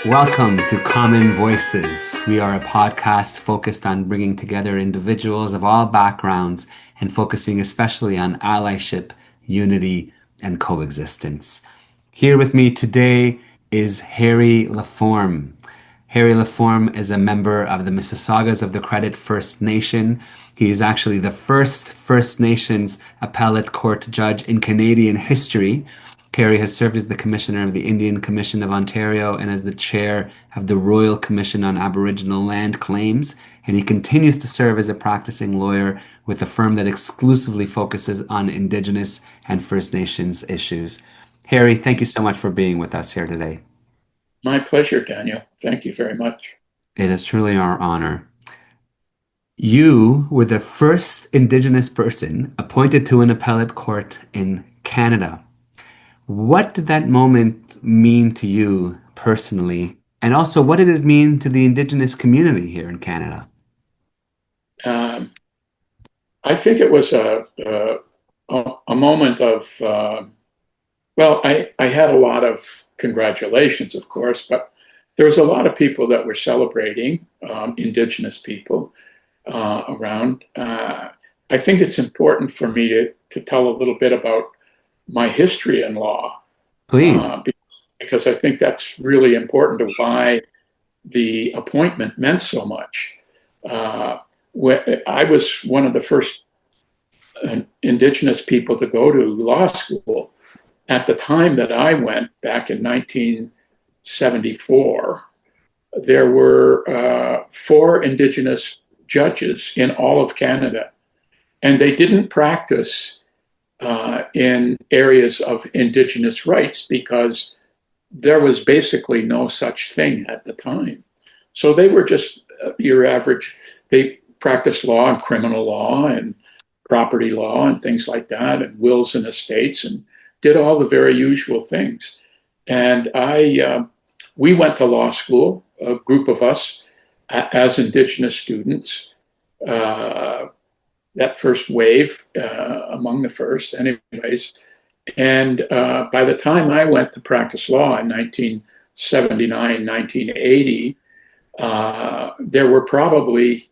Welcome to Common Voices. We are a podcast focused on bringing together individuals of all backgrounds and focusing especially on allyship, unity, and coexistence. Here with me today is Harry Laforme. Harry Laforme is a member of the Mississaugas of the Credit First Nation. He is actually the first First Nations appellate court judge in Canadian history. Harry has served as the Commissioner of the Indian Commission of Ontario and as the Chair of the Royal Commission on Aboriginal Land Claims, and he continues to serve as a practicing lawyer with a firm that exclusively focuses on Indigenous and First Nations issues. Harry, thank you so much for being with us here today. My pleasure, Daniel. Thank you very much. It is truly our honor. You were the first Indigenous person appointed to an appellate court in Canada. What did that moment mean to you personally? And also, what did it mean to the Indigenous community here in Canada? Um, I think it was a moment of, I had a lot of congratulations, of course, but there was a lot of people that were celebrating, Indigenous people around. I think it's important for me to tell a little bit about my history in law, Please. uh, because I think that's really important to why the appointment meant so much. Uh, I was one of the first Indigenous people to go to law school. At the time that I went, back in 1974, there were four Indigenous judges in all of Canada, and they didn't practice in areas of Indigenous rights because there was basically no such thing at the time. So they were just your average, they practiced law and criminal law and property law and things like that, and wills and estates, and did all the very usual things. And we went to law school, a group of us, as Indigenous students. That first wave, among the first, anyways. And by the time I went to practice law in 1979, 1980, there were probably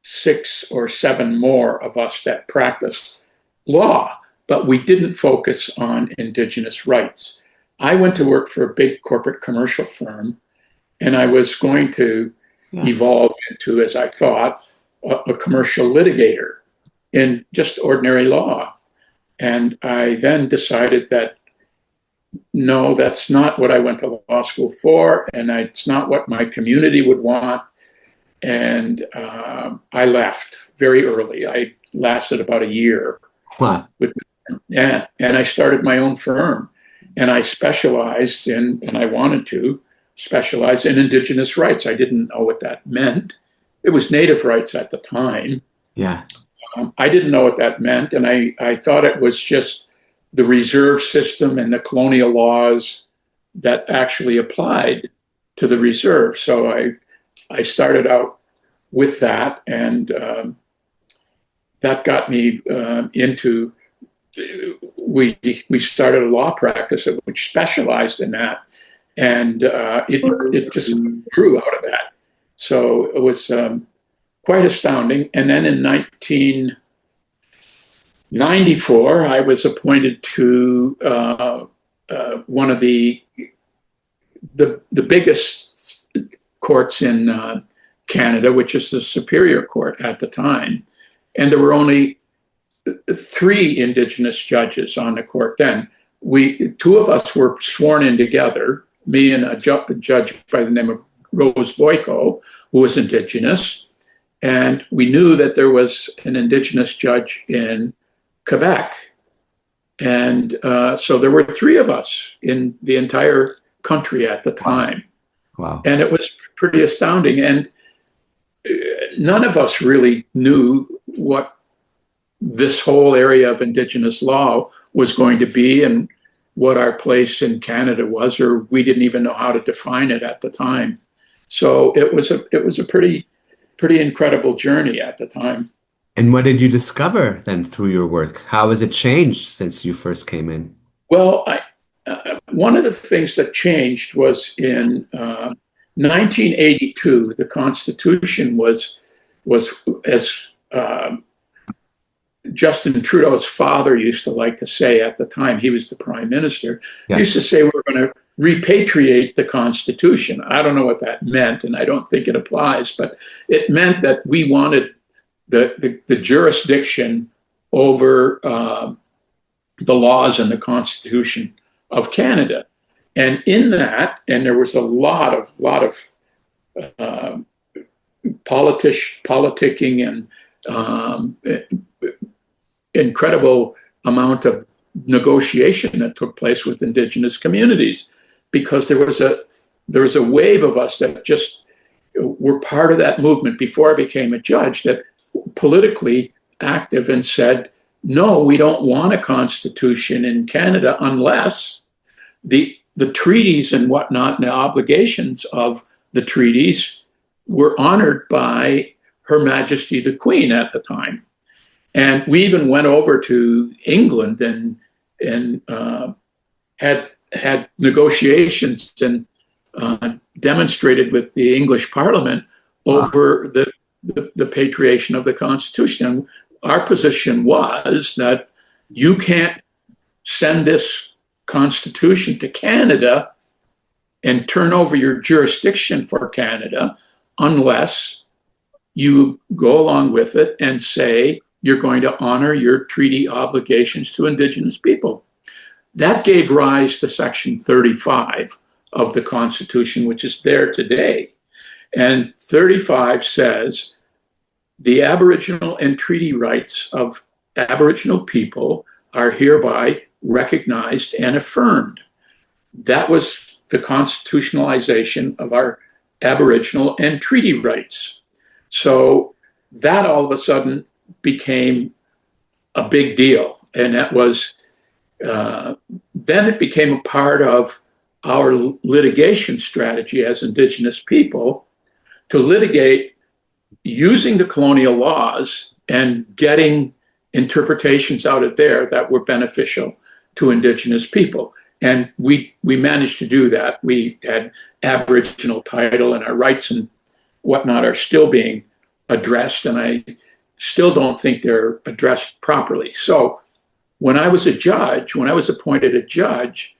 6 or 7 more of us that practiced law, but we didn't focus on Indigenous rights. I went to work for a big corporate commercial firm, and I was going to evolve into, as I thought, a commercial litigator in just ordinary law. And I then decided that no, that's not what I went to law school for, and it's not what my community would want. And I left very early. I lasted about a year. What? With, yeah, and I started my own firm, and I specialized in, and I wanted to specialize in Indigenous rights. I didn't know what that meant. It was Native rights at the time. Yeah. I didn't know what that meant, and I thought it was just the reserve system and the colonial laws that actually applied to the reserve. So I started out with that, and that got me into. We started a law practice which specialized in that, and it just grew out of that. So it was quite astounding. And then in 1994, I was appointed to one of the biggest courts in Canada, which is the Superior Court at the time. And there were only 3 Indigenous judges on the court then. 2 of us were sworn in together, me and a judge by the name of Rose Boyko, who was Indigenous. And we knew that there was an Indigenous judge in Quebec. And so there were 3 of us in the entire country at the time. Wow. And it was pretty astounding. And none of us really knew what this whole area of Indigenous law was going to be and what our place in Canada was, or we didn't even know how to define it at the time. So it was a pretty incredible journey at the time. And what did you discover then through your work? How has it changed since you first came in? Well, one of the things that changed was in 1982, the Constitution was as Justin Trudeau's father used to like to say at the time, he was the prime minister, Yes. used to say we're going to repatriate the Constitution. I don't know what that meant, and I don't think it applies, but it meant that we wanted the jurisdiction over the laws and the Constitution of Canada. And in that, and there was a lot of politicking and incredible amount of negotiation that took place with Indigenous communities, because there was a wave of us that just were part of that movement before I became a judge, that politically active and said, no, we don't want a constitution in Canada unless the treaties and whatnot and the obligations of the treaties were honored by Her Majesty the Queen at the time. And we even went over to England and had negotiations and demonstrated with the English Parliament over the patriation of the Constitution. And our position was that you can't send this Constitution to Canada and turn over your jurisdiction for Canada unless you go along with it and say you're going to honor your treaty obligations to Indigenous people. That gave rise to Section 35 of the Constitution, which is there today. And 35 says the Aboriginal and treaty rights of Aboriginal people are hereby recognized and affirmed. That was the constitutionalization of our Aboriginal and treaty rights. So that all of a sudden became a big deal. And that was, then it became a part of our litigation strategy as Indigenous people to litigate using the colonial laws and getting interpretations out of there that were beneficial to Indigenous people. And we managed to do that. We had Aboriginal title, and our rights and whatnot are still being addressed, and I still don't think they're addressed properly. So when I was appointed a judge,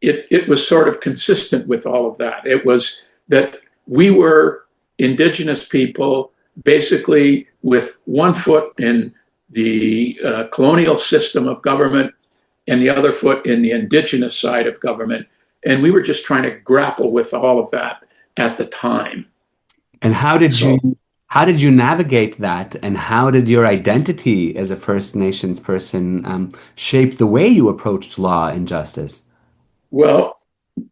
it was sort of consistent with all of that. It was that we were Indigenous people basically with one foot in the colonial system of government and the other foot in the Indigenous side of government. And we were just trying to grapple with all of that at the time. And how did you navigate that? And how did your identity as a First Nations person shape the way you approached law and justice? Well,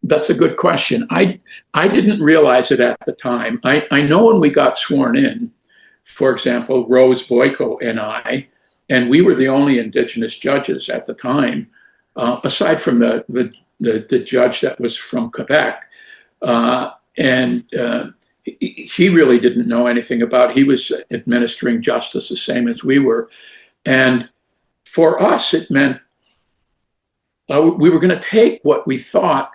that's a good question. I didn't realize it at the time. I know when we got sworn in, for example, Rose Boyko and we were the only Indigenous judges at the time, aside from the judge that was from Quebec. He really didn't know anything about it. He was administering justice the same as we were. And for us, it meant we were going to take what we thought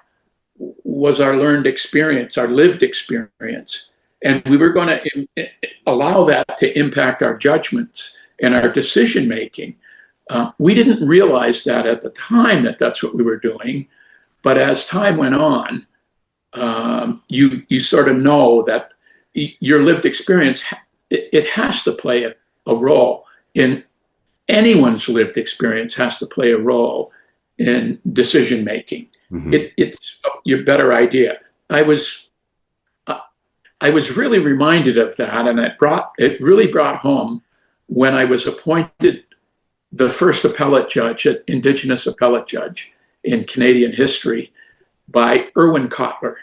was our learned experience, our lived experience, and we were going to allow that to impact our judgments and our decision making. We didn't realize that at the time that that's what we were doing, but as time went on, you sort of know that your lived experience, it has to play a role in anyone's lived experience has to play a role in decision making. Mm-hmm. It's your better idea. I was really reminded of that, and it really brought home when I was appointed the first appellate judge, Indigenous appellate judge in Canadian history by Irwin Cotler.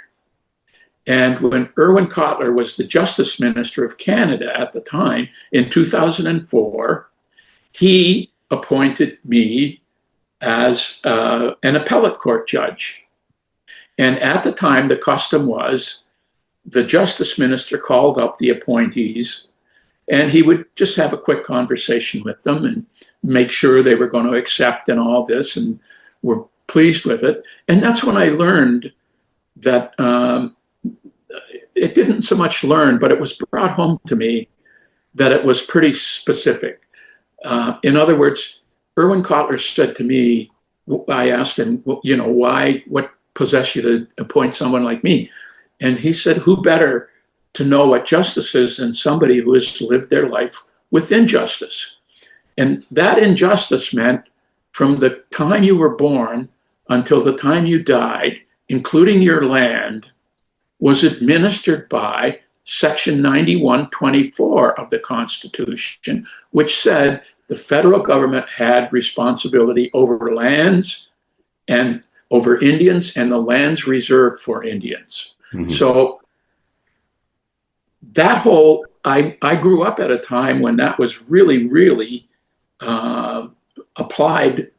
And when Irwin Cotler was the Justice Minister of Canada at the time, in 2004, he appointed me as an appellate court judge. And at the time, the custom was the Justice Minister called up the appointees, and he would just have a quick conversation with them and make sure they were going to accept and all this and were pleased with it. And that's when I learned that it didn't so much learn, but it was brought home to me that it was pretty specific. In other words, Irwin Cotler said to me, I asked him, what possessed you to appoint someone like me? And he said, who better to know what justice is than somebody who has lived their life with injustice? And that injustice meant from the time you were born until the time you died, including your land, was administered by Section 9124 of the Constitution, which said the federal government had responsibility over lands and over Indians and the lands reserved for Indians. Mm-hmm. So that whole, I grew up at a time when that was really, really applied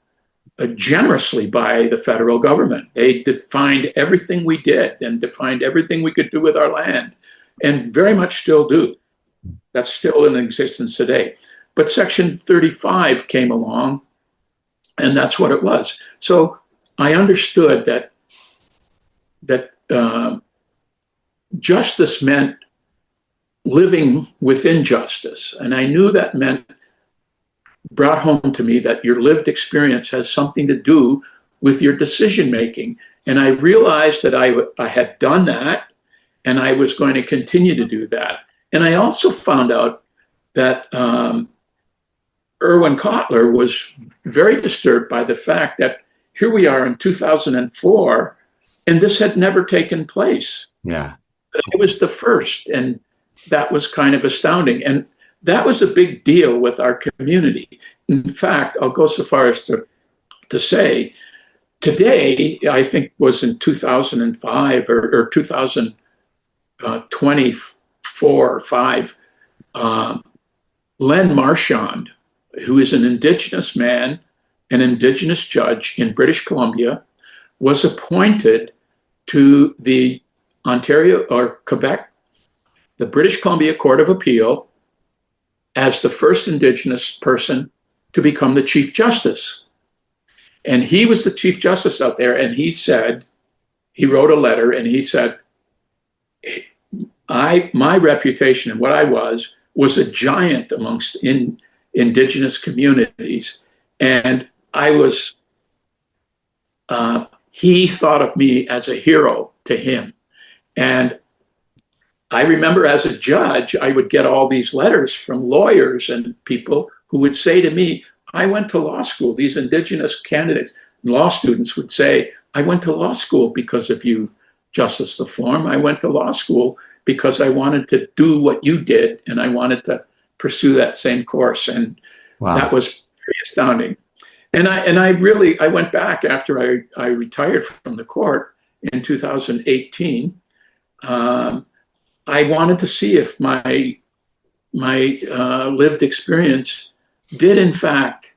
generously by the federal government. They defined everything we did and defined everything we could do with our land, and very much still do. That's still in existence today. But Section 35 came along, and that's what it was. So I understood that justice meant living within justice, and I knew that meant, brought home to me, that your lived experience has something to do with your decision making. And I realized that I had done that, and I was going to continue to do that. And I also found out that Irwin Cotler was very disturbed by the fact that here we are in 2004, and this had never taken place. Yeah. It was the first, and that was kind of astounding. And that was a big deal with our community. In fact, I'll go so far as to say, today, I think was in 2005 or 2024 or 5, Len Marchand, who is an Indigenous man, an Indigenous judge in British Columbia, was appointed to the Ontario or Quebec, the British Columbia Court of Appeal, as the first Indigenous person to become the Chief Justice. And he was the Chief Justice out there, and he said, he wrote a letter, and he said, my reputation and what I was a giant amongst Indigenous communities. And I was, he thought of me as a hero to him. And I remember as a judge, I would get all these letters from lawyers and people who would say to me, I went to law school. These Indigenous candidates, law students would say, I went to law school because of you, Justice Laforme. I went to law school because I wanted to do what you did, and I wanted to pursue that same course. And wow, that was pretty astounding. And I went back after I retired from the court in 2018. I wanted to see if my lived experience did in fact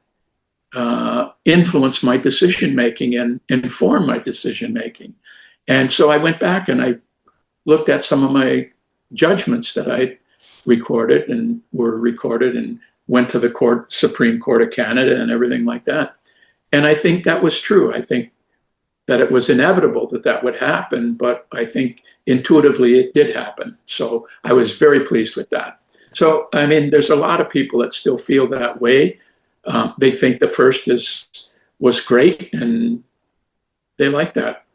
influence my decision making and inform my decision making. And so I went back and I looked at some of my judgments that I recorded and were recorded, and went to the Supreme Court of Canada and everything like that. And I think that was true. I think that it was inevitable that would happen, but I think intuitively it did happen. So I was very pleased with that. So, I mean, there's a lot of people that still feel that way. They think the first was great, and they like that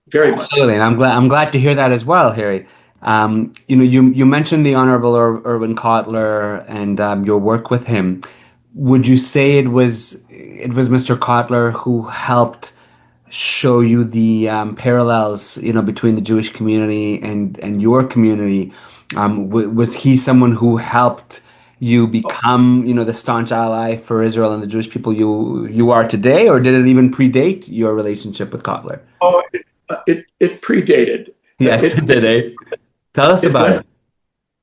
very much. Absolutely, and I'm glad to hear that as well, Harry. You mentioned the Honorable Irwin Cotler and your work with him. Would you say it was Mr. Cotler who helped show you the parallels, between the Jewish community and your community? Was he someone who helped you become, the staunch ally for Israel and the Jewish people you are today, or did it even predate your relationship with Cotler? Oh, it predated. Yes, it did. Tell us about it.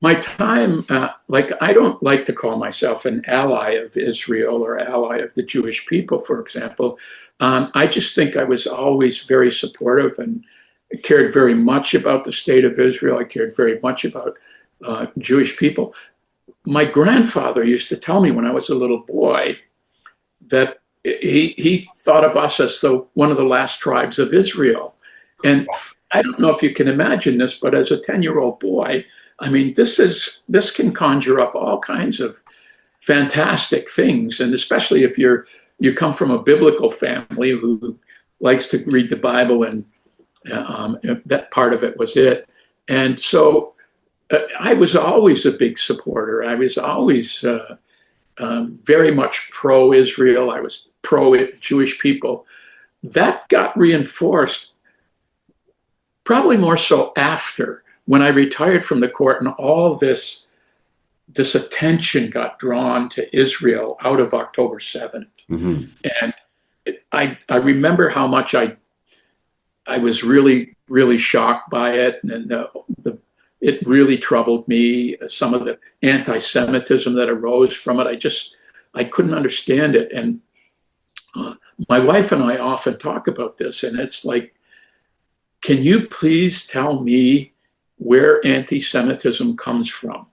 My time, I don't like to call myself an ally of Israel or ally of the Jewish people, for example. I just think I was always very supportive and cared very much about the state of Israel. I cared very much about Jewish people. My grandfather used to tell me when I was a little boy that he thought of us as one of the last tribes of Israel. And I don't know if you can imagine this, but as a 10-year-old boy, I mean, this can conjure up all kinds of fantastic things. And especially if you come from a biblical family who likes to read the Bible, and that part of it was it. And so I was always a big supporter. I was always very much pro-Israel. I was pro-Jewish people. That got reinforced probably more so after, when I retired from the court and all this attention got drawn to Israel out of October 7th. Mm-hmm. And I remember how much I was really, really shocked by it. And it really troubled me. Some of the anti-Semitism that arose from it, I couldn't understand it. And my wife and I often talk about this, and it's like, can you please tell me where anti-Semitism comes from?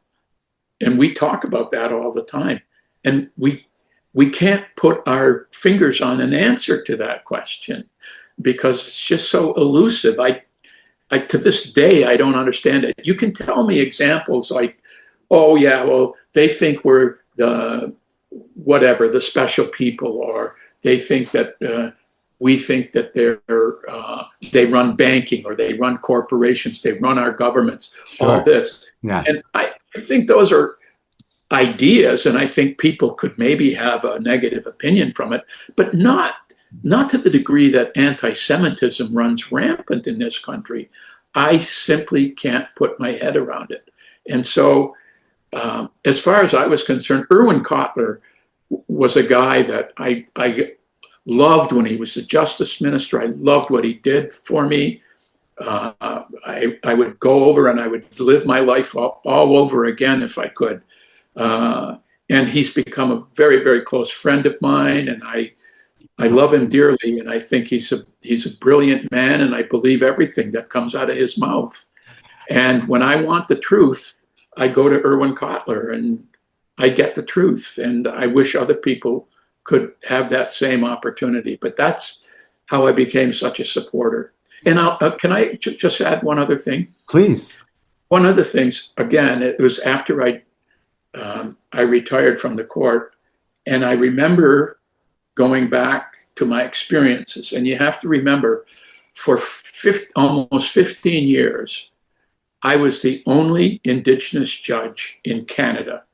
And we talk about that all the time. And we can't put our fingers on an answer to that question because it's just so elusive. I to this day, I don't understand it. You can tell me examples like, oh yeah, well, they think we're the special people, or they think that we think that they run banking, or they run corporations, they run our governments, sure. All this. Yeah. And I think those are ideas, and I think people could maybe have a negative opinion from it, but not to the degree that anti-Semitism runs rampant in this country. I simply can't put my head around it. And so, as far as I was concerned, Erwin Cotler was a guy that I loved when he was the justice minister. I loved what he did for me. I would go over and I would live my life all over again if I could. And he's become a very, very close friend of mine, and I love him dearly, and I think he's a brilliant man, and I believe everything that comes out of his mouth. And when I want the truth, I go to Erwin Cotler, and I get the truth. And I wish other people could have that same opportunity. But that's how I became such a supporter. And can I just add one other thing? Please. One of the things, again, it was after I retired from the court, and I remember going back to my experiences. And you have to remember, for almost 15 years, I was the only Indigenous judge in Canada.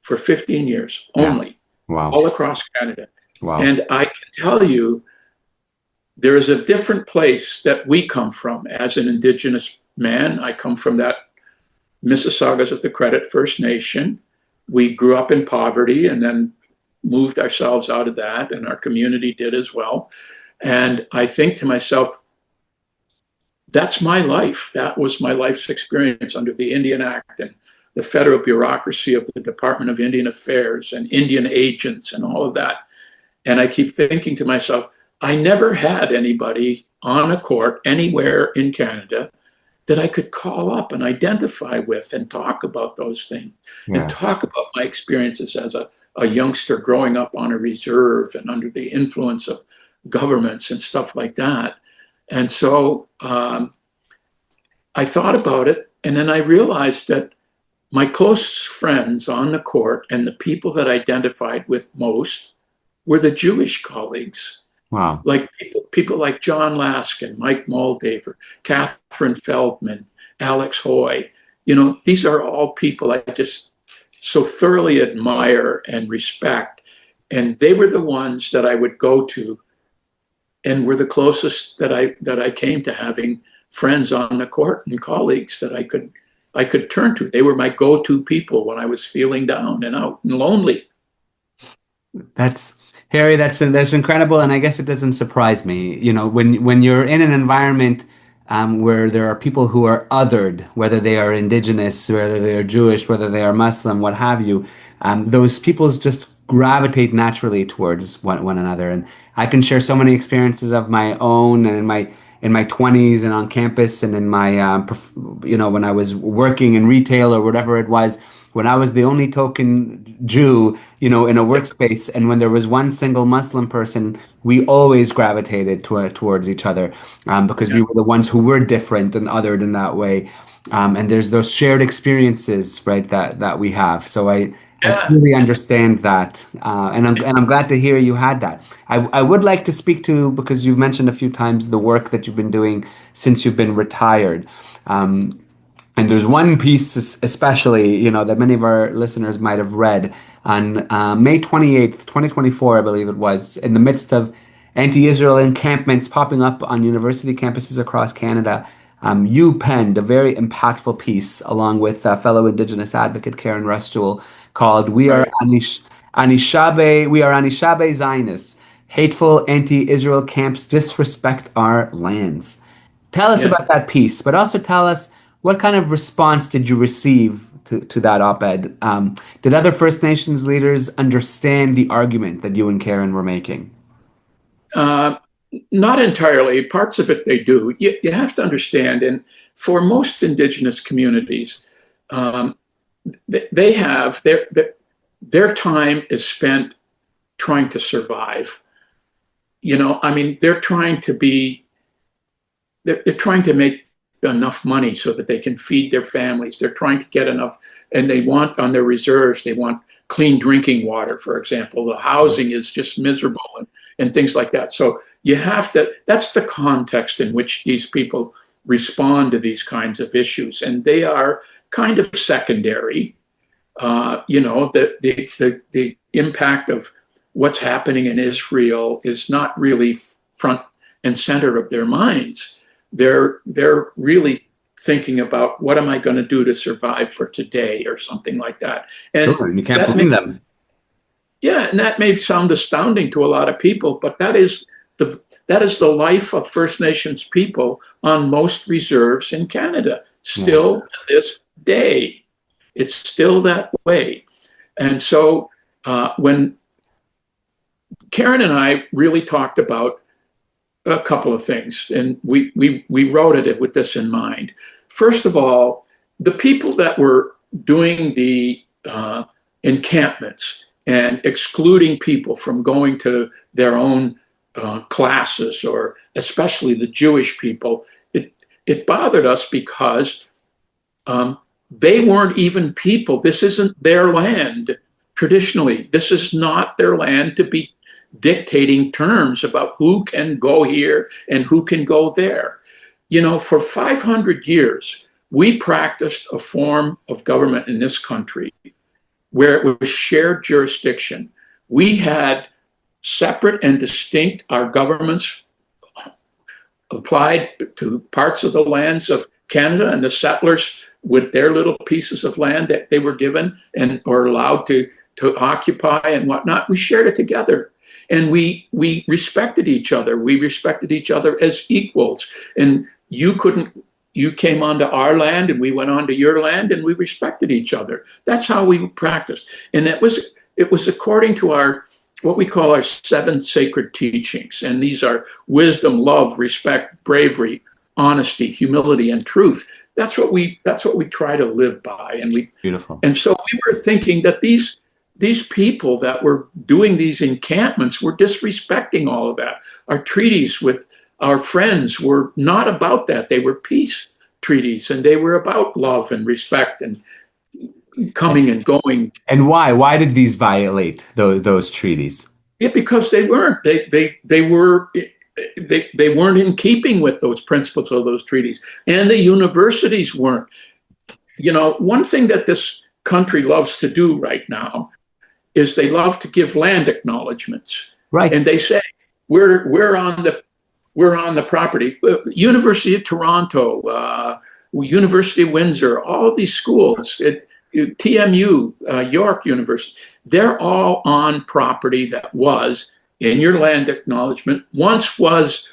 For 15 years, only. Wow. All across Canada. Wow. And I can tell you, there is a different place that we come from as an Indigenous man. I come from that Mississaugas of the Credit First Nation. We grew up in poverty and then moved ourselves out of that, and our community did as well. And I think to myself, that's my life. That was my life's experience under the Indian Act and the federal bureaucracy of the Department of Indian Affairs and Indian agents and all of that. And I keep thinking to myself, I never had anybody on a court anywhere in Canada that I could call up and identify with and talk about those things, and talk about my experiences as a youngster growing up on a reserve and under the influence of governments and stuff like that. And so I thought about it, and then I realized that my close friends on the court and the people that I identified with most were the Jewish colleagues. Wow. Like people like John Laskin, Mike Moldaver, Catherine Feldman, Alex Hoy. You know, these are all people I just so thoroughly admire and respect. And they were the ones that I would go to, and were the closest that I came to having friends on the court and colleagues that I could turn to. They were my go-to people when I was feeling down and out and lonely. That's Harry, that's incredible, and I guess it doesn't surprise me. You know, when you're in an environment where there are people who are othered, whether they are Indigenous, whether they are Jewish, whether they are Muslim, what have you, those peoples just gravitate naturally towards one another. And I can share so many experiences of my own, and in my 20s and on campus, and in my when I was working in retail or whatever it was, when I was the only token Jew, in a workspace, and when there was one single Muslim person, we always gravitated towards each other, because Yeah. we were the ones who were different and othered in that way. And there's those shared experiences, right, that we have. So I Yeah. clearly understand that, and I'm glad to hear you had that. I would like to speak to, because you've mentioned a few times the work that you've been doing since you've been retired. And there's one piece especially, that many of our listeners might have read on May 28th, 2024, I believe it was, in the midst of anti-Israel encampments popping up on university campuses across Canada. You penned a very impactful piece along with fellow Indigenous advocate Karen Rustool called Right. We are Anishinaabe Zionists. Hateful anti-Israel camps disrespect our lands." Tell us Yeah. about that piece, but also tell us, what kind of response did you receive to that op-ed? Did other First Nations leaders understand the argument that you and Karen were making? Uh, Not entirely. Parts of it they do. You have to understand, and for most Indigenous communities, um, they have their time is spent trying to survive. I mean, they're trying to make enough money so that they can feed their families. They're trying to get enough, and they want on their reserves, they want clean drinking water, for example. The housing is just miserable, and things like that. So that's the context in which these people respond to these kinds of issues. And they are kind of secondary. The impact of what's happening in Israel is not really front and center of their minds. They're really thinking about, what am I going to do to survive for today, or something like that. And Sure, and you can't that may, blame them. yeah, and that may sound astounding to a lot of people, but that is the life of First Nations people on most reserves in Canada, Yeah. still to this day. It's still that way. And so when Karen and I really talked about a couple of things, and we wrote it with this in mind. First of all, the people that were doing the encampments and excluding people from going to their own classes, or especially the Jewish people, it bothered us because they weren't even people. This isn't their land. Traditionally, this is not their land to be dictating terms about who can go here and who can go there. For 500 years, we practiced a form of government in this country where it was shared jurisdiction. We had separate and distinct, our governments applied to parts of the lands of Canada, and the settlers with their little pieces of land that they were given and or allowed to occupy and whatnot. We shared it together, and we respected each other. We respected each other as equals. And you came onto our land and we went onto your land, and we respected each other. That's how we practiced. And it was according to what we call our 7 sacred teachings. And these are wisdom, love, respect, bravery, honesty, humility, and truth. That's what we try to live by. Beautiful. And so we were thinking that these people that were doing these encampments were disrespecting all of that. Our treaties with our friends were not about that. They were peace treaties, and they were about love and respect and coming and going. And why? Why did these violate those treaties? Yeah, because they weren't. They weren't in keeping with those principles of those treaties, and the universities weren't. One thing that this country loves to do right now is they love to give land acknowledgments, Right. and they say we're on the property. University of Toronto, University of Windsor, all of these schools, TMU, York University, they're all on property that was in your land acknowledgement. Once was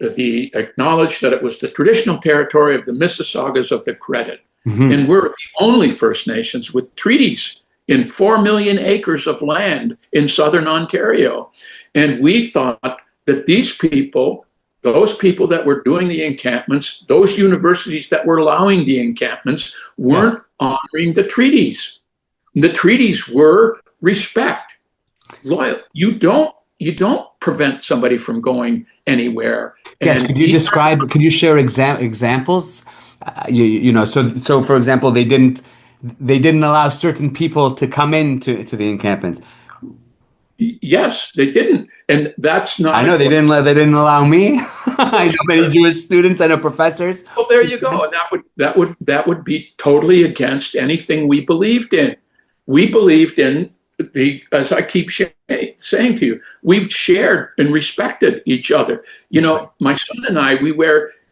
the acknowledged that it was the traditional territory of the Mississaugas of the Credit. Mm-hmm. And we're the only First Nations with treaties in 4 million acres of land in southern Ontario. And we thought that these people those people that were doing the encampments, those universities that were allowing the encampments, weren't honoring the treaties. The treaties were respect, loyal. You don't prevent somebody from going anywhere. Yes, And could you share examples? So for example, they didn't allow certain people to come into the encampments. yes, they didn't, and that's I not know what. they didn't allow me. I know many Jewish students, I know professors. Well, there you go, and that would be totally against anything we believed in. We believed in as I keep saying to you, we shared and respected each other. You That's right. know, my son and I,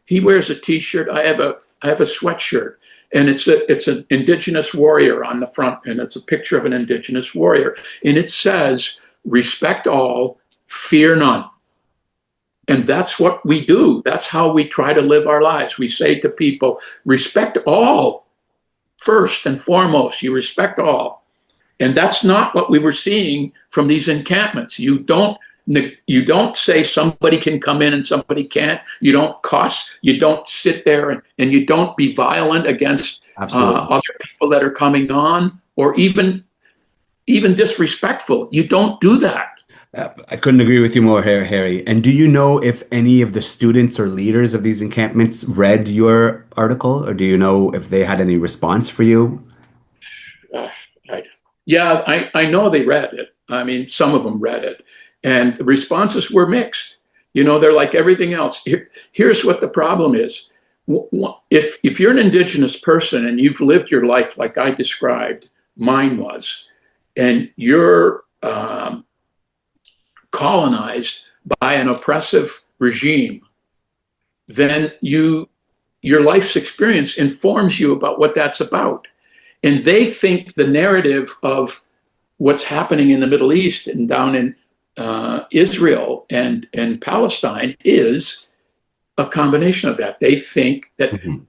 he wears a T-shirt. I have a sweatshirt, and it's an Indigenous warrior on the front, and it's a picture of an Indigenous warrior, and it says, "Respect all, fear none." And that's what we do. That's how we try to live our lives. We say to people, respect all first and foremost. You respect all. And that's not what we were seeing from these encampments. You don't say somebody can come in and somebody can't. You don't cuss. You don't sit there and you don't be violent against Absolutely. other people that are coming on, or even disrespectful. You don't do that. I couldn't agree with you more, Harry. And do you know if any of the students or leaders of these encampments read your article, or do you know if they had any response for you? Uh, I, yeah, I know they read it. I mean, some of them read it, and the responses were mixed. They're like everything else. Here's what the problem is. If you're an Indigenous person and you've lived your life like I described, mine was, and you're colonized by an oppressive regime, then your life's experience informs you about what that's about. And they think the narrative of what's happening in the Middle East and down in Israel and Palestine is a combination of that. They think that Mhm.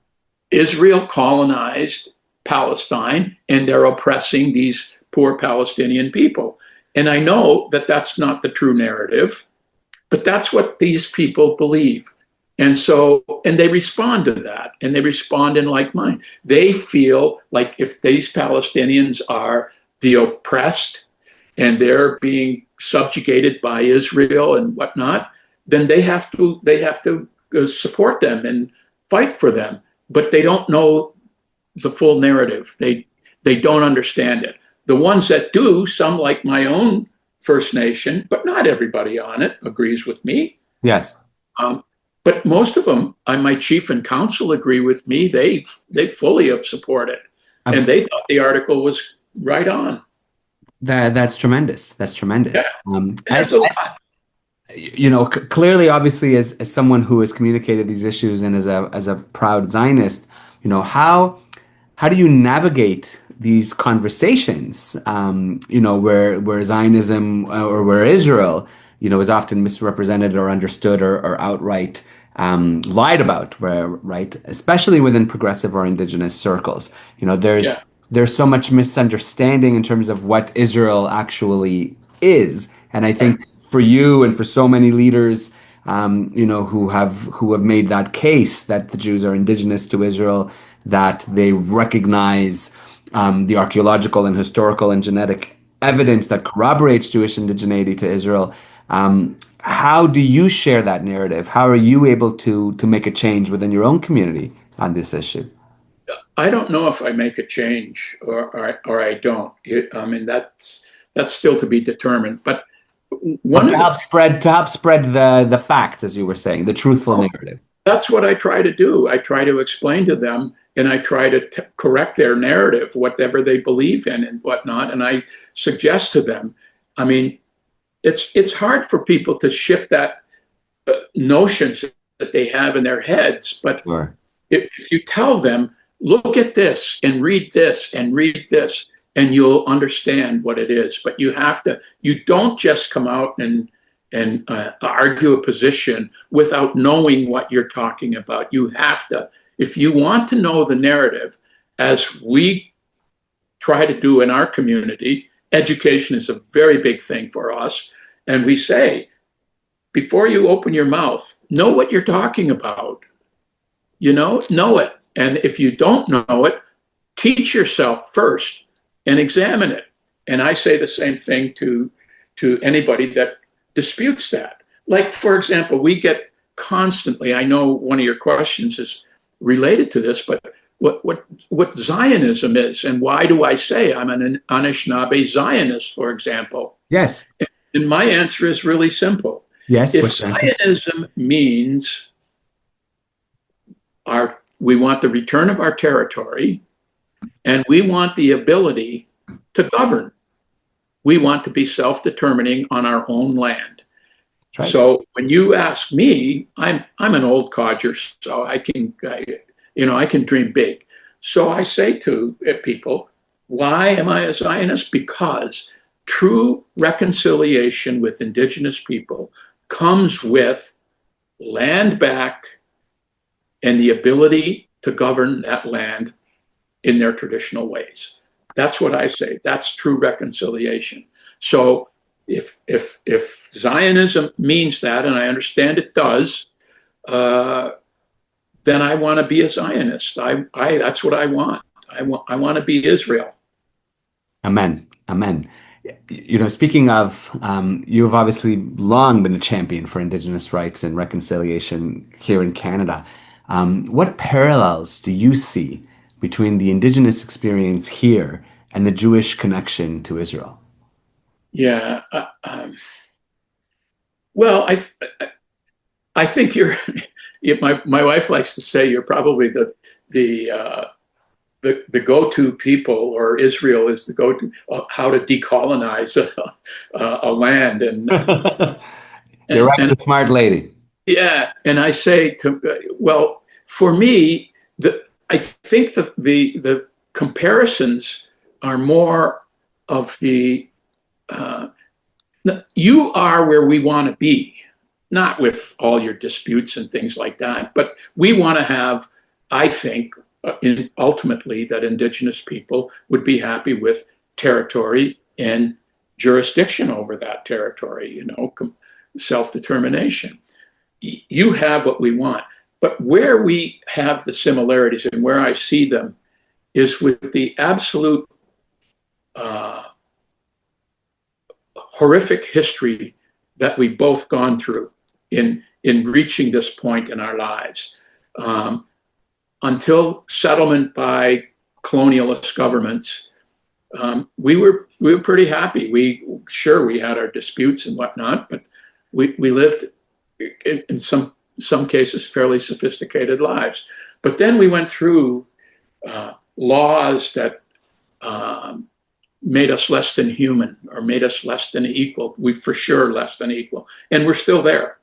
Israel colonized Palestine and they're oppressing these poor Palestinian people. And I know that that's not the true narrative, but that's what these people believe. And they respond to that, and they respond in like mind. They feel like if these Palestinians are the oppressed and they're being subjugated by Israel and whatnot, then they have to support them and fight for them. But they don't know the full narrative. They don't understand it. The ones that do, some like my own First Nation, but not everybody on it agrees with me. Yes. Um, but most of them, my chief and council agree with me. They fully support it, and Um, they thought the article was right on. that's tremendous. That's Yeah, tremendous. there's a lot. Clearly, obviously, as someone who has communicated these issues and as a proud Zionist, how do you navigate these conversations? Where Zionism or where Israel, is often misrepresented or understood or outright lied about, right? Especially within progressive or indigenous circles. Yeah, There's so much misunderstanding in terms of what Israel actually is, and I right. think for you and for so many leaders, who have made that case that the Jews are indigenous to Israel, that they recognize the archaeological and historical and genetic evidence that corroborates Jewish indigeneity to Israel. How do you share that narrative? How are you able to make a change within your own community on this issue? I don't know if I make a change or I don't. I mean, that's still to be determined. But one But of the to help spread the facts, as you were saying, the truthful narrative. That's what I try to do. I try to explain to them, and I try to correct their narrative, whatever they believe in and whatnot. And I suggest to them, I mean, it's hard for people to shift that notions that they have in their heads. But Sure. if you tell them, look at this and read this and read this, and you'll understand what it is. But you don't just come out and argue a position without knowing what you're talking about. You have to, if you want to know the narrative, as we try to do in our community, education is a very big thing for us. And we say, before you open your mouth, know what you're talking about. Know it. And if you don't know it, teach yourself first and examine it. And I say the same thing to anybody that disputes that. Like, for example, we get constantly, I know one of your questions is related to this, but what Zionism is, and why do I say I'm an Anishinaabe Zionist, for example? Yes. And my answer is really simple. Yes. If Zionism means we want the return of our territory, and we want the ability to govern. We want to be self-determining on our own land. Right. So when you ask me, I'm an old codger, so I can dream big. So I say to people, why am I a Zionist? Because true reconciliation with Indigenous people comes with land back and the ability to govern that land in their traditional ways. That's what I say. That's true reconciliation. So if Zionism means that, and I understand it does, then I want to be a Zionist. That's what I want. I want to be Israel. Amen. Amen. Speaking of, you've obviously long been a champion for Indigenous rights and reconciliation here in Canada. What parallels do you see between the Indigenous experience here and the Jewish connection to Israel? Yeah. Well, I think you're. My wife likes to say you're probably the go-to people, or Israel is the go-to how to decolonize a land. And your wife's a smart lady. Yeah, and I say for me, I think the comparisons are more of you are where we want to be, not with all your disputes and things like that, but we want to have, I think, ultimately that Indigenous people would be happy with territory and jurisdiction over that territory, self-determination. You have what we want. But where we have the similarities and where I see them is with the absolute horrific history that we've both gone through in reaching this point in our lives. Until settlement by colonialist governments, we were pretty happy. We had our disputes and whatnot, but we lived in some cases fairly sophisticated lives. But then we went through laws that made us less than human or made us less than equal. We for sure less than equal, and we're still there.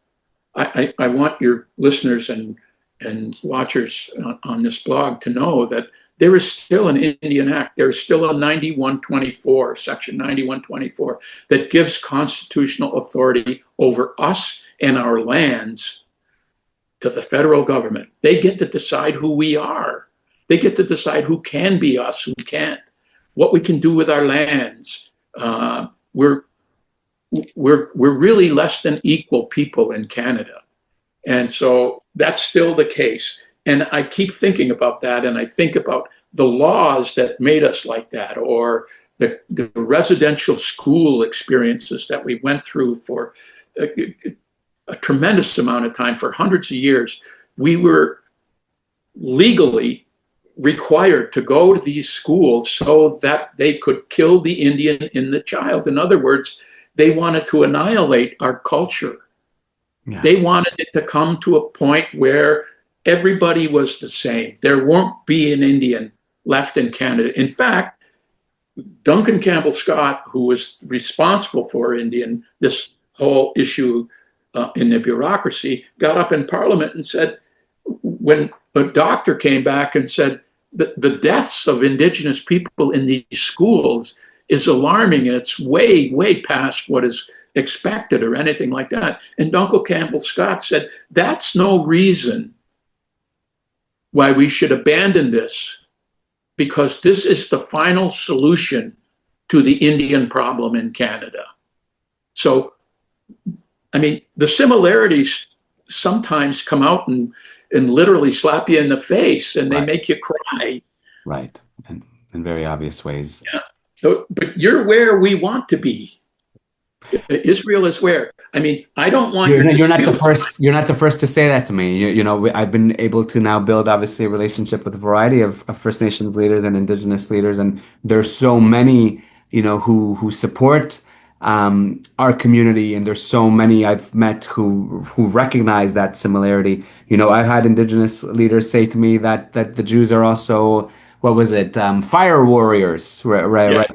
I want your listeners and watchers on this blog to know that there is still an Indian Act. There is still a 9124, Section 9124, that gives constitutional authority over us and our lands to the federal government. They get to decide who we are. They get to decide who can be us, who can't, what we can do with our lands. We're really less than equal people in Canada. And so that's still the case. And I keep thinking about that, and I think about the laws that made us like that, or the residential school experiences that we went through for a tremendous amount of time, for hundreds of years. We were legally required to go to these schools so that they could kill the Indian in the child. In other words, they wanted to annihilate our culture. Yeah. They wanted it to come to a point where everybody was the same. There won't be an Indian left in Canada. In fact, Duncan Campbell Scott, who was responsible for this whole issue in the bureaucracy, got up in Parliament and said, when a doctor came back and said that the deaths of Indigenous people in these schools is alarming, and it's way, way past what is expected or anything like that. And Duncan Campbell Scott said, that's no reason why we should abandon this, because this is the final solution to the Indian problem in Canada. So I mean, the similarities sometimes come out and literally slap you in the face, and they Right. make you cry. Right. And in very obvious ways. Yeah. So, but you're where we want to be. Israel is where. I mean, I don't want your You're not the dispute. first. You're not the first to say that to me. I've been able to now build obviously a relationship with a variety of First Nations leaders and Indigenous leaders, and there's so many, who support our community, and there's so many I've met who recognize that similarity. I've had Indigenous leaders say to me that the Jews are also, what was it, fire warriors, right, right, Yeah. right,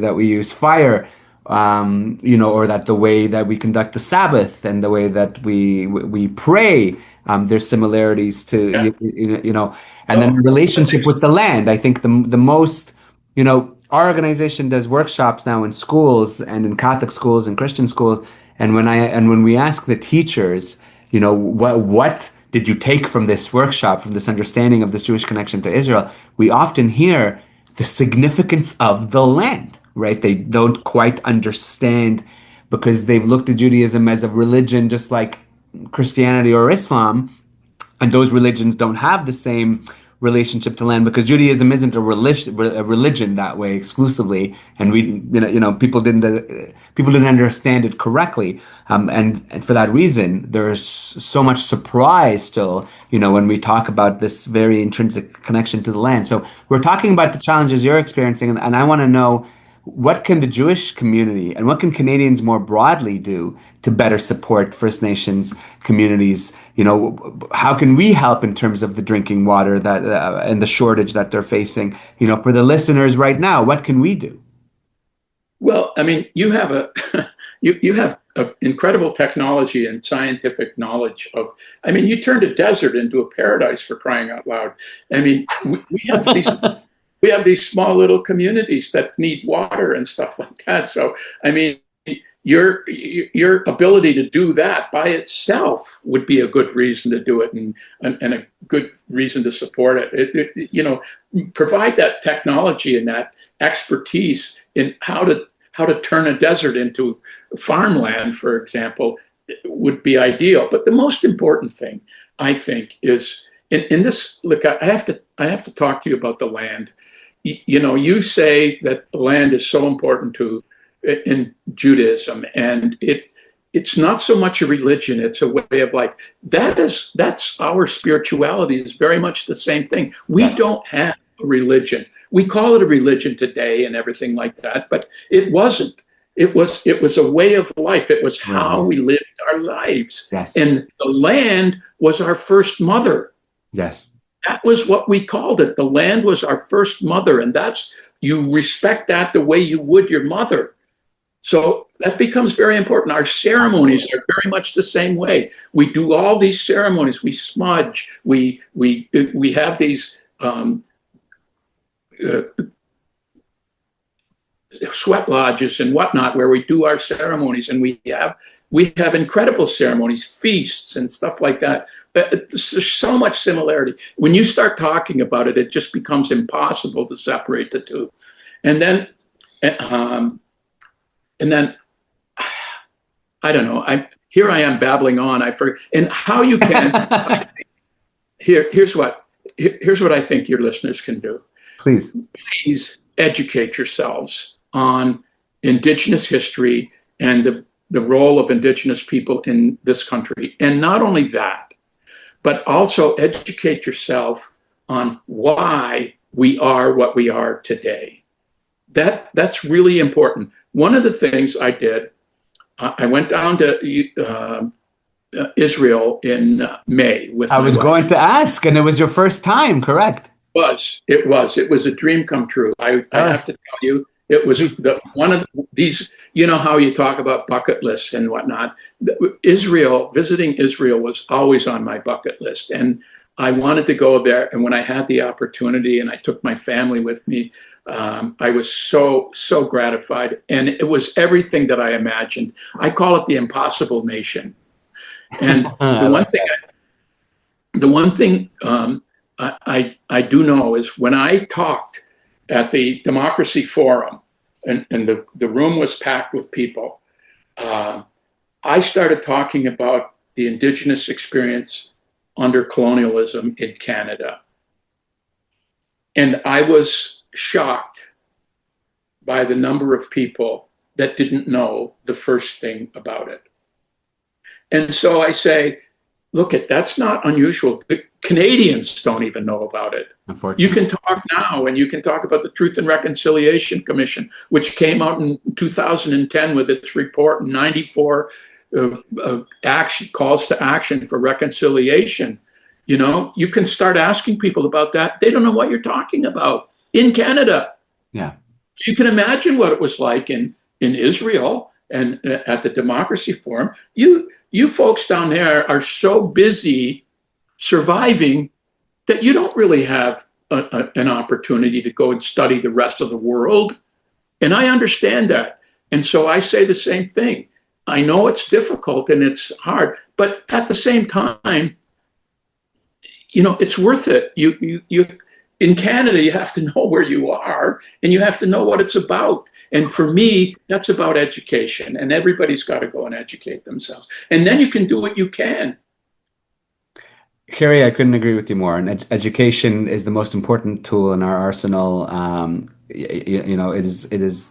that we use fire, or that the way that we conduct the Sabbath and the way that we pray, there's similarities to Yeah. and then Oh, the relationship with the land. I think the most, our organization does workshops now in schools and in Catholic schools and Christian schools, and when we ask the teachers, what did you take from this workshop, from this understanding of this Jewish connection to Israel, we often hear the significance of the land, right? They don't quite understand because they've looked at Judaism as a religion just like Christianity or Islam, and those religions don't have the same relationship to land because Judaism isn't a religion that way exclusively, and people didn't understand it correctly, and for that reason, there's so much surprise still, when we talk about this very intrinsic connection to the land. So we're talking about the challenges you're experiencing, and I want to know, what can the Jewish community and what can Canadians more broadly do to better support First Nations communities? How can we help in terms of the drinking water that and the shortage that they're facing? For the listeners right now, what can we do? well, I mean, you have a you have incredible technology and scientific knowledge of. I mean, you turned a desert into a paradise, for crying out loud. I mean, we have these we have these small little communities that need water and stuff like that. So, I mean, your ability to do that by itself would be a good reason to do it, and a good reason to support it. Provide that technology and that expertise in how to turn a desert into farmland, for example, would be ideal. But the most important thing, I think, is in this. Look, I have to talk to you about the land. You say that the land is so important in Judaism, and it's not so much a religion; it's a way of life. That's our spirituality is very much the same thing. We don't have a religion. We call it a religion today and everything like that, but it wasn't. It was a way of life. It was how we lived our lives, Yes. and the land was our first mother. Yes. That was what we called it. The land was our first mother, and you respect that the way you would your mother. So that becomes very important. Our ceremonies are very much the same way. We do all these ceremonies. We smudge. We have these sweat lodges and whatnot where we do our ceremonies, and we have incredible ceremonies, feasts, and stuff like that. There's so much similarity. When you start talking about it, it just becomes impossible to separate the two. And then, and then, I don't know. Here I am babbling on. And how you can. Here's what I think your listeners can do. Please. Please educate yourselves on Indigenous history and the role of Indigenous people in this country. And not only that, but also educate yourself on why we are what we are today. That's really important. One of the things I did, I went down to Israel in May with my wife. I was going to ask, and it was your first time, correct? It was a dream come true. I have to tell you, it was one of these. You know how you talk about bucket lists and whatnot. Visiting Israel was always on my bucket list, and I wanted to go there. And when I had the opportunity, and I took my family with me, I was so gratified, and it was everything that I imagined. I call it the impossible nation. And the one thing I do know is when I talked at the Democracy Forum, and the room was packed with people, I started talking about the Indigenous experience under colonialism in Canada. And I was shocked by the number of people that didn't know the first thing about it. And so I say, look, that's not unusual. The Canadians don't even know about it. You can talk now, and you can talk about the Truth and Reconciliation Commission, which came out in 2010 with its report, 94 action calls to action for reconciliation. You know, you can start asking people about that. They don't know what you're talking about in Canada. Yeah. You can imagine what it was like in Israel and at the Democracy Forum. You folks down there are so busy surviving that you don't really have an opportunity to go and study the rest of the world. And I understand that. And so I say the same thing. I know it's difficult and it's hard, but at the same time, you know, it's worth it. You in Canada, you have to know where you are and you have to know what it's about. And for me, that's about education, and everybody's got to go and educate themselves. And then you can do what you can. Harry, I couldn't agree with you more. And education is the most important tool in our arsenal. You know, it is.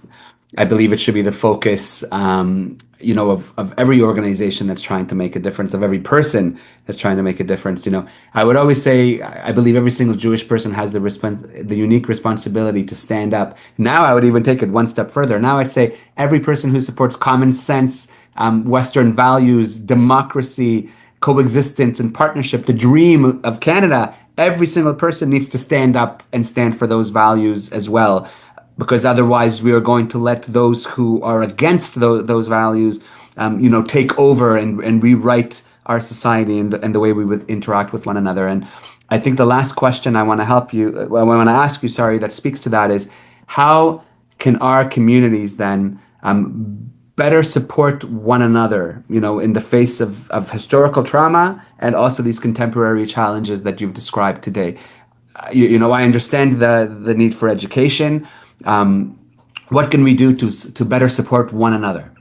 I believe it should be the focus, you know, of every organization that's trying to make a difference, of every person that's trying to make a difference. You know, I would always say, I believe every single Jewish person has the unique responsibility to stand up. Now I would even take it one step further. Now I'd say every person who supports common sense, Western values, democracy, coexistence and partnership, the dream of Canada, every single person needs to stand up and stand for those values as well. Because otherwise we are going to let those who are against those values, you know, take over and rewrite our society and the way we would interact with one another. And I think the last question I want to ask you, sorry, that speaks to that is, how can our communities then better support one another, you know, in the face of historical trauma and also these contemporary challenges that you've described today? You know, I understand the need for education. What can we do to better support one another?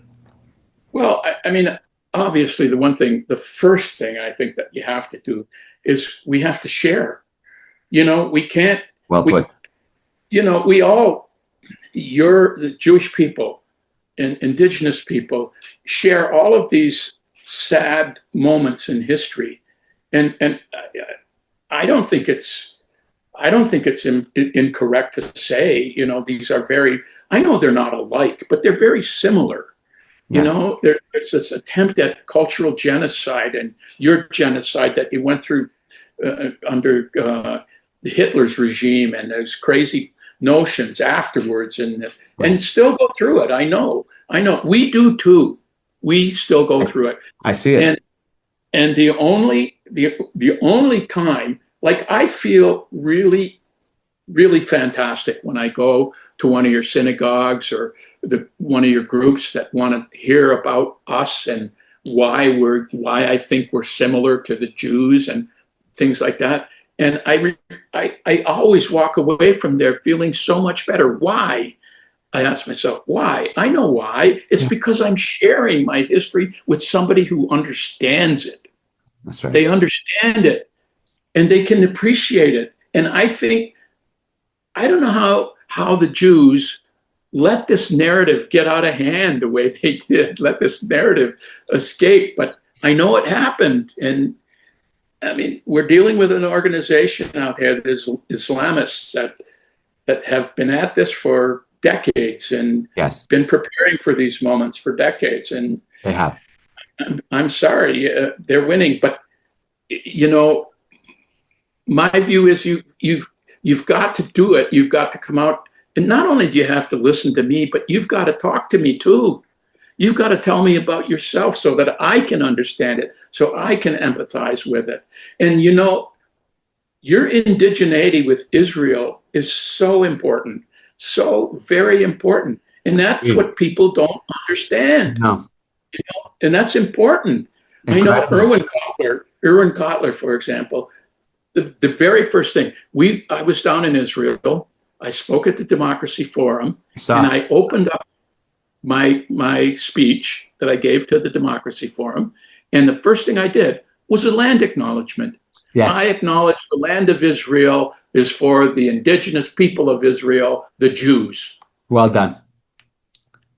Well, I mean, obviously, the first thing I think that you have to do is we have to share. You know, we can't. Well put. You know, the Jewish people and Indigenous people share all of these sad moments in history, and I don't think it's incorrect to say, you know, these are I know they're not alike, but they're very similar. Yeah. You know, there's this attempt at cultural genocide and your genocide that you went through under Hitler's regime, and those crazy notions afterwards, and still go through it. I know. We do too. We still go through it. I see it. And the only time, like, I feel really, really fantastic when I go to one of your synagogues or one of your groups that want to hear about us and why I think we're similar to the Jews and things like that. And I always walk away from there feeling so much better. Why? I ask myself, why? I know why. It's because I'm sharing my history with somebody who understands it. That's right. They understand it. And they can appreciate it. And I think, I don't know how the Jews let this narrative get out of hand the way they did, let this narrative escape. But I know it happened. And I mean, we're dealing with an organization out there that is Islamists that have been at this for decades and been preparing for these moments for decades. And they have. I'm sorry, they're winning. But, you know, my view is you've got to do it. You've got to come out. And not only do you have to listen to me, but you've got to talk to me too. You've got to tell me about yourself so that I can understand it, so I can empathize with it. And, you know, your indigeneity with Israel is so important, so very important. And that's what people don't understand. No. You know? And that's important. Incredible. I know Erwin Kotler, for example, the very first thing, I was down in Israel. I spoke at the Democracy Forum, and I opened up my speech that I gave to the Democracy Forum, and the first thing I did was a land acknowledgement. Yes. I acknowledge the land of Israel is for the indigenous people of Israel, the Jews. Well done.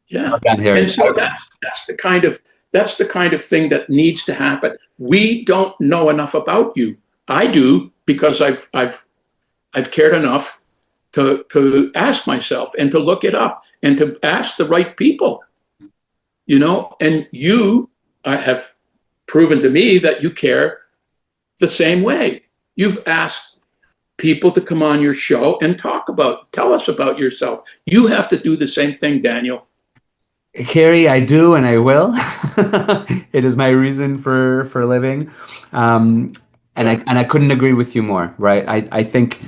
Yeah. Well done, Harry. And so that's the kind of thing that needs to happen. We don't know enough about you. I do, because I've cared enough to ask myself and to look it up and to ask the right people. And you have proven to me that you care the same way. You've asked people to come on your show and tell us about yourself. You have to do the same thing, Daniel. Harry, I do and I will. It is my reason for living. And I couldn't agree with you more, right? I think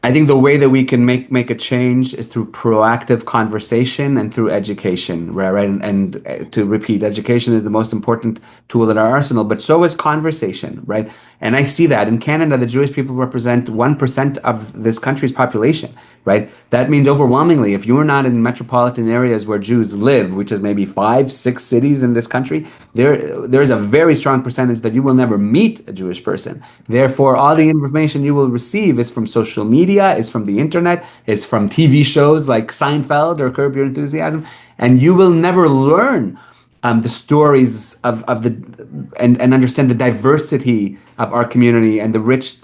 the way that we can make a change is through proactive conversation and through education, right? And to repeat, education is the most important tool in our arsenal, but so is conversation, right? And I see that in Canada, the Jewish people represent 1% of this country's population, right? That means overwhelmingly, if you're not in metropolitan areas where Jews live, which is maybe 5, 6 cities in this country, there's a very strong percentage that you will never meet a Jewish person. Therefore, all the information you will receive is from social media, is from the internet, is from TV shows like Seinfeld or Curb Your Enthusiasm, and you will never learn the stories of and understand the diversity of our community and the rich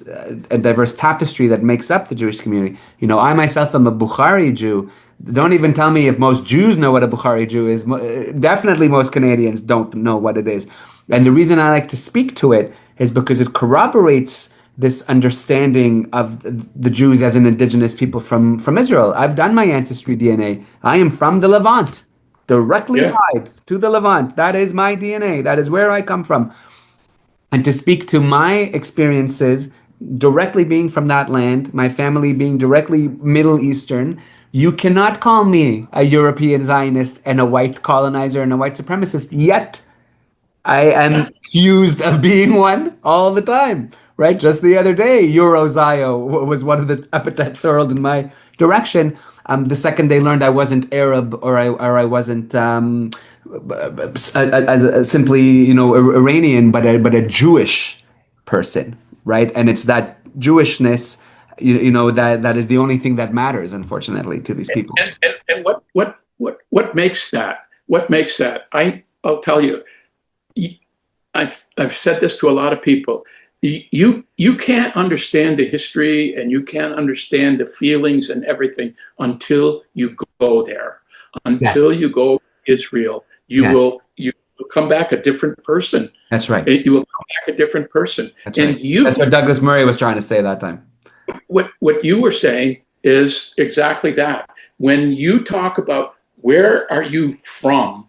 and diverse tapestry that makes up the Jewish community. I myself am a Bukhari Jew. Don't even tell me if most Jews know what a Bukhari Jew is. Definitely most Canadians don't know what it is. And the reason I like to speak to it is because it corroborates this understanding of the Jews as an indigenous people from Israel. I've done my ancestry DNA. I am from the Levant. Directly tied to the Levant. That is my DNA. That is where I come from. And to speak to my experiences directly being from that land, my family being directly Middle Eastern, you cannot call me a European Zionist and a white colonizer and a white supremacist, yet I am accused of being one all the time, right? Just the other day, Eurozio was one of the epithets hurled in my direction. The second they learned I wasn't Arab or I wasn't simply Iranian, but a Jewish person, right? And it's that Jewishness, that is the only thing that matters, unfortunately, to these people. And what makes that? What makes that? I'll tell you. I've said this to a lot of people. You can't understand the history and you can't understand the feelings and everything until you go there. Until you go to Israel, you will come back a different person. That's right. You will come back a different person. That's right. That's what Douglas Murray was trying to say that time. What you were saying is exactly that. When you talk about where are you from,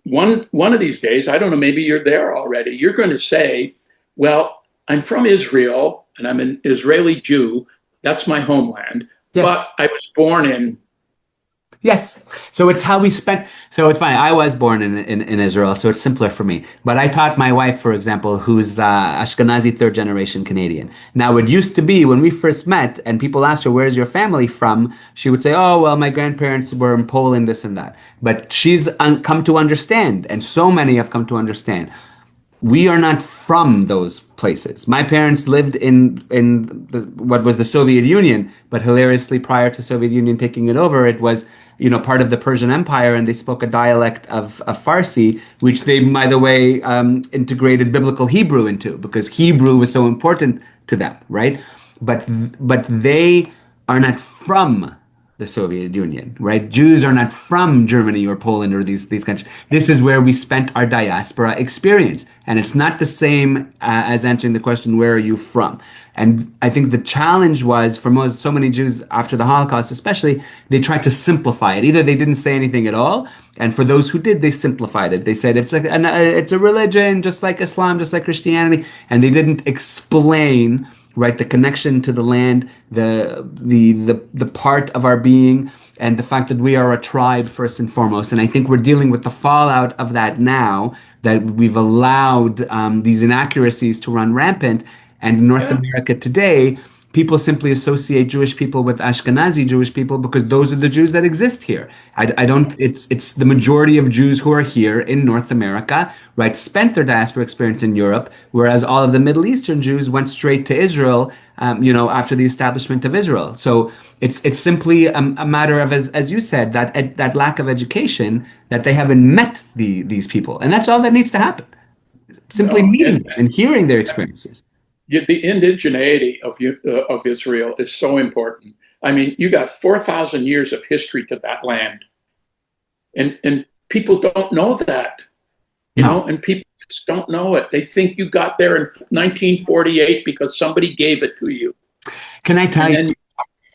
one of these days, I don't know, maybe you're there already, you're going to say, well, I'm from Israel and I'm an Israeli Jew. That's my homeland. Yes. But I was born in. Yes. So it's how we spent. So it's fine. I was born in Israel, so it's simpler for me. But I taught my wife, for example, who's Ashkenazi third generation Canadian. Now, it used to be when we first met and people asked her, where's your family from? She would say, oh, well, my grandparents were in Poland, this and that. But she's come to understand, and so many have come to understand, we are not from those places. My parents lived in what was the Soviet Union, but hilariously prior to Soviet Union taking it over, it was part of the Persian Empire, and they spoke a dialect of Farsi, which they, by the way, integrated biblical Hebrew into because Hebrew was so important to them, right? But they are not from the Soviet Union, right? Jews are not from Germany or Poland or these countries. This is where we spent our diaspora experience. And it's not the same as answering the question, where are you from? And I think the challenge was for so many Jews after the Holocaust, especially, they tried to simplify it. Either they didn't say anything at all, and for those who did, they simplified it. They said it's a religion, just like Islam, just like Christianity, and they didn't explain, right, the connection to the land, the part of our being, and the fact that we are a tribe first and foremost. And I think we're dealing with the fallout of that now, that we've allowed these inaccuracies to run rampant. And in North America today, people simply associate Jewish people with Ashkenazi Jewish people because those are the Jews that exist here. I don't, it's the majority of Jews who are here in North America, right, spent their diaspora experience in Europe, whereas all of the Middle Eastern Jews went straight to Israel, after the establishment of Israel. So it's simply a matter of, as you said, that lack of education, that they haven't met these people. And that's all that needs to happen. Simply No, meeting them and hearing their experiences. the indigeneity of Israel is so important. I mean, you got 4,000 years of history to that land, and people don't know that, and people just don't know it. They think you got there in 1948 because somebody gave it to you. Can I tell you?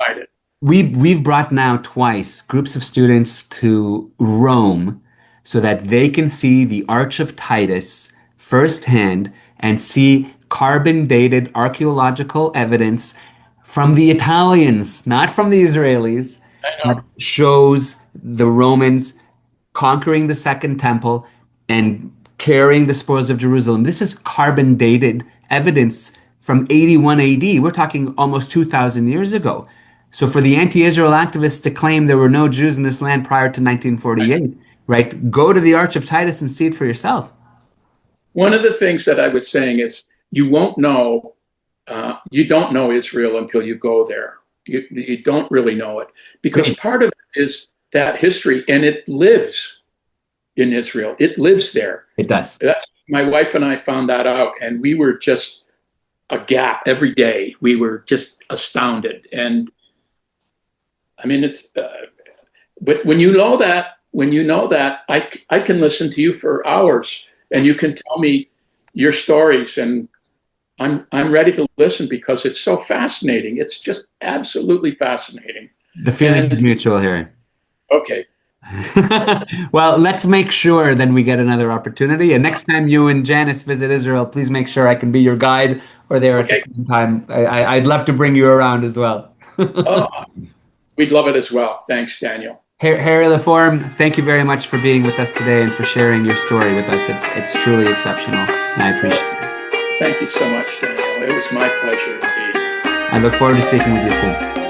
It. We've brought now twice groups of students to Rome so that they can see the Arch of Titus firsthand and see carbon dated archaeological evidence from the Italians, not from the Israelis, that shows the Romans conquering the Second Temple and carrying the spoils of Jerusalem. This is carbon dated evidence from 81 AD. We're talking almost 2,000 years ago. So for the anti-Israel activists to claim there were no Jews in this land prior to 1948, right? Go to the Arch of Titus and see it for yourself. One of the things that I was saying is you won't know, you don't know Israel until you go there. You don't really know it because part of it is that history, and it lives in Israel. It lives there. It does. My wife and I found that out, and we were just aghast every day. We were just astounded. And I mean, but when you know that, I can listen to you for hours, and you can tell me your stories, and I'm ready to listen because it's so fascinating. It's just absolutely fascinating. The feeling is mutual here. Okay. Well, let's make sure then we get another opportunity. And next time you and Janice visit Israel, please make sure I can be your guide or there at the same time. I'd love to bring you around as well. We'd love it as well. Thanks, Daniel. Harry Laforme, thank you very much for being with us today and for sharing your story with us. It's truly exceptional, and I appreciate it. Thank you so much, Daniel. It was my pleasure indeed. I look forward to speaking with you soon.